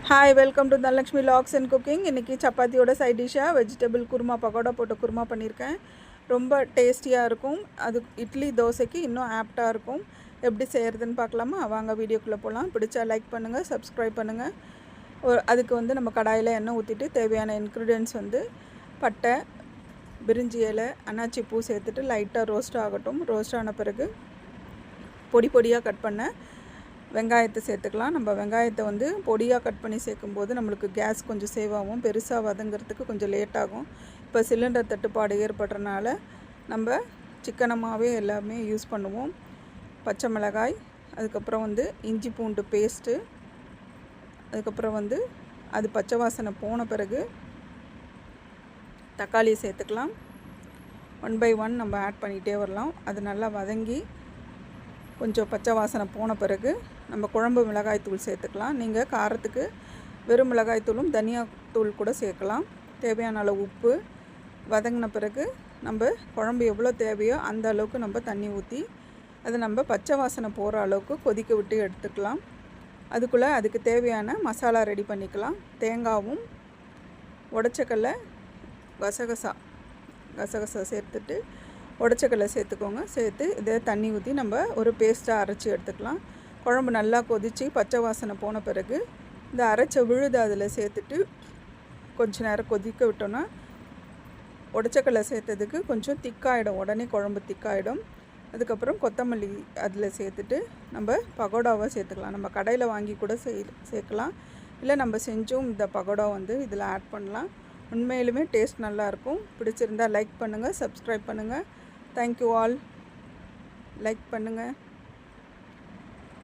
Hi, welcome to Dhanalakshmi vlogs and cooking. இன்றைக்கி சப்பாத்தியோட side டிஷ்ஷாக வெஜிடபிள் குருமா, பக்கோடா போட்டு குருமா பண்ணியிருக்கேன். ரொம்ப டேஸ்டியாக இருக்கும். அது இட்லி தோசைக்கு இன்னும் ஆப்டாக இருக்கும். எப்படி செய்கிறதுன்னு பார்க்கலாமா? வாங்க வீடியோக்குள்ளே போகலாம். பிடிச்சா லைக் பண்ணுங்கள், சப்ஸ்கிரைப் பண்ணுங்கள். அதுக்கு நம்ம கடாயில் எண்ணெய் ஊற்றிட்டு தேவையான இன்க்ரீடியன்ட்ஸ் பட்டை, பிரிஞ்சி இலை, அன்னாச்சி பூ சேர்த்துட்டு லைட்டாக ரோஸ்ட் ஆகட்டும். ரோஸ்ட் ஆன பிறகு பொடி பொடியாக கட் பண்ண வெங்காயத்தை சேர்த்துக்கலாம். நம்ம வெங்காயத்தை பொடியாக கட் பண்ணி சேர்க்கும்போது நம்மளுக்கு கேஸ் கொஞ்சம் சேவ் ஆகும். பெருசாக வதங்கிறதுக்கு கொஞ்சம் லேட் ஆகும். இப்போ சிலிண்டர் தட்டுப்பாடு ஏற்படுறதுனால நம்ம சிக்கனமாகவே எல்லாமே யூஸ் பண்ணுவோம். பச்சை மிளகாய், அதுக்கப்புறம் இஞ்சி பூண்டு பேஸ்ட்டு, அதுக்கப்புறம் அது பச்சை வாசனை போன பிறகு தக்காளியை சேர்த்துக்கலாம். 1 by 1 நம்ம ஆட் பண்ணிகிட்டே வரலாம். அது நல்லா வதங்கி கொஞ்சம் பச்சை வாசனை போன பிறகு நம்ம குழம்பு மிளகாய் தூள் சேர்த்துக்கலாம். நீங்கள் காரத்துக்கு வெறும் மிளகாய் தூளும் தனியாத்தூள் கூட சேர்க்கலாம். தேவையான அளவு உப்பு. வதங்கின பிறகு நம்ம குழம்பு எவ்வளோ தேவையோ அந்த அளவுக்கு நம்ம தண்ணி ஊற்றி அதை நம்ம பச்சை வாசனை போகிற அளவுக்கு கொதிக்க விட்டு எடுத்துக்கலாம். அதுக்குள்ளே அதுக்கு தேவையான மசாலா ரெடி பண்ணிக்கலாம். தேங்காவும் உடச்சக்கல்லை, கசகசா சேர்த்துட்டு உடச்சக்கல்லை சேர்த்துக்கோங்க. சேர்த்து இதை தண்ணி ஊற்றி நம்ம ஒரு பேஸ்ட்டாக அரைச்சி எடுத்துக்கலாம். குழம்பு நல்லா கொதித்து பச்சை வாசனை போன பிறகு இந்த அரைச்ச விழுது அதில் சேர்த்துட்டு கொஞ்ச நேரம் கொதிக்க விட்டோன்னா உடச்சக்கல்லை சேர்த்ததுக்கு கொஞ்சம் திக்காயிடும். உடனே குழம்பு திக்காயிடும். அதுக்கப்புறம் கொத்தமல்லி அதில் சேர்த்துட்டு நம்ம பகோடாவை சேர்த்துக்கலாம். நம்ம கடையில் வாங்கி கூட சேர்க்கலாம். இல்லை நம்ம செஞ்சும் இந்த பகோடா இதில் ஆட் பண்ணலாம். உண்மையிலுமே டேஸ்ட் நல்லாயிருக்கும். பிடிச்சிருந்தால் லைக் பண்ணுங்கள், சப்ஸ்கிரைப் பண்ணுங்கள். Thank you all. லைக் பண்ணுங்கள்.